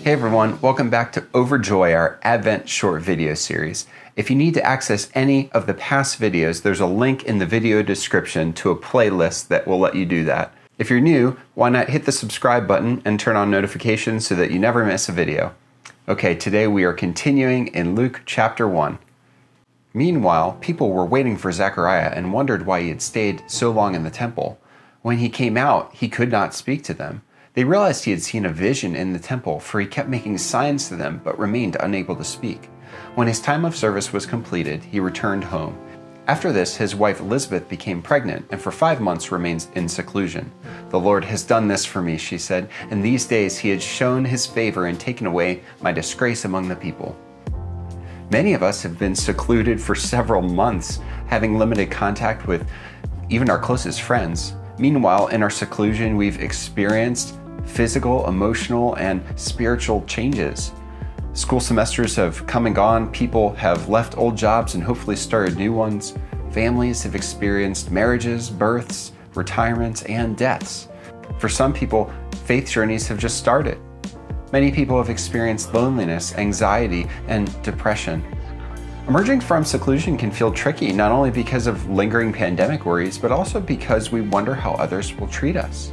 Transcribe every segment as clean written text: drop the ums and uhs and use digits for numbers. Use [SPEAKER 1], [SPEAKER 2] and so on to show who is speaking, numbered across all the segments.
[SPEAKER 1] Hey everyone, welcome back to Overjoy, our Advent short video series. If you need to access any of the past videos, there's a link in the video description to a playlist that will let you do that. If you're new, why not hit the subscribe button and turn on notifications so that you never miss a video. Okay, today we are continuing in Luke chapter 1. Meanwhile, people were waiting for Zechariah and wondered why he had stayed so long in the temple. When he came out, he could not speak to them. They realized he had seen a vision in the temple, for he kept making signs to them but remained unable to speak. When his time of service was completed, he returned home. After this, his wife Elizabeth became pregnant and for 5 months remained in seclusion. "The Lord has done this for me," she said. "In these days he has shown his favor and taken away my disgrace among the people." Many of us have been secluded for several months, having limited contact with even our closest friends. Meanwhile, in our seclusion, we've experienced physical, emotional, and spiritual changes. School semesters have come and gone. People have left old jobs and hopefully started new ones. Families have experienced marriages, births, retirements, and deaths. For some people, faith journeys have just started. Many people have experienced loneliness, anxiety, and depression. Emerging from seclusion can feel tricky, not only because of lingering pandemic worries, but also because we wonder how others will treat us.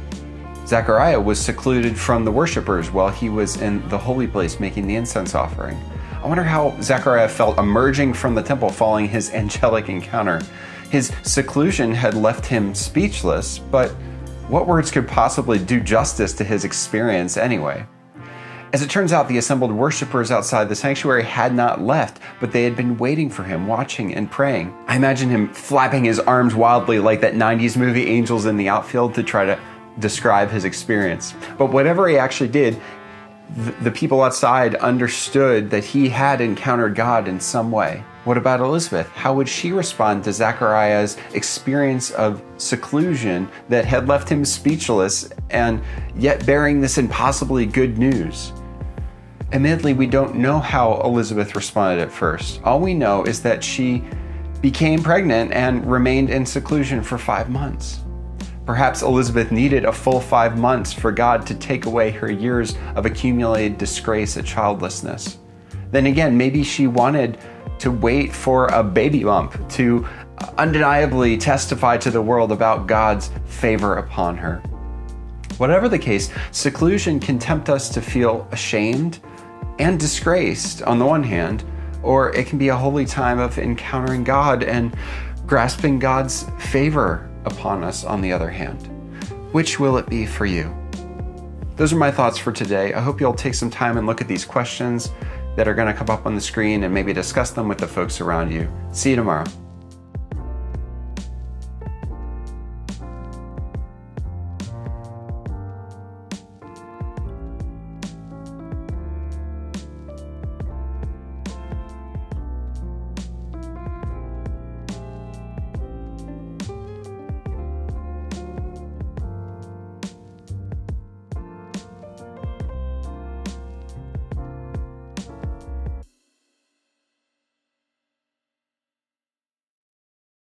[SPEAKER 1] Zechariah was secluded from the worshipers while he was in the holy place making the incense offering. I wonder how Zechariah felt emerging from the temple following his angelic encounter. His seclusion had left him speechless, but what words could possibly do justice to his experience anyway? As it turns out, the assembled worshipers outside the sanctuary had not left, but they had been waiting for him, watching and praying. I imagine him flapping his arms wildly like that 90s movie Angels in the Outfield to try to describe his experience. But whatever he actually did, the people outside understood that he had encountered God in some way. What about Elizabeth? How would she respond to Zechariah's experience of seclusion that had left him speechless and yet bearing this impossibly good news? Admittedly, we don't know how Elizabeth responded at first. All we know is that she became pregnant and remained in seclusion for 5 months. Perhaps Elizabeth needed a full 5 months for God to take away her years of accumulated disgrace at childlessness. Then again, maybe she wanted to wait for a baby bump to undeniably testify to the world about God's favor upon her. Whatever the case, seclusion can tempt us to feel ashamed and disgraced on the one hand, or it can be a holy time of encountering God and grasping God's favor upon us on the other hand. Which will it be for you? Those are my thoughts for today. I hope you'll take some time and look at these questions that are going to come up on the screen and maybe discuss them with the folks around you. See you tomorrow.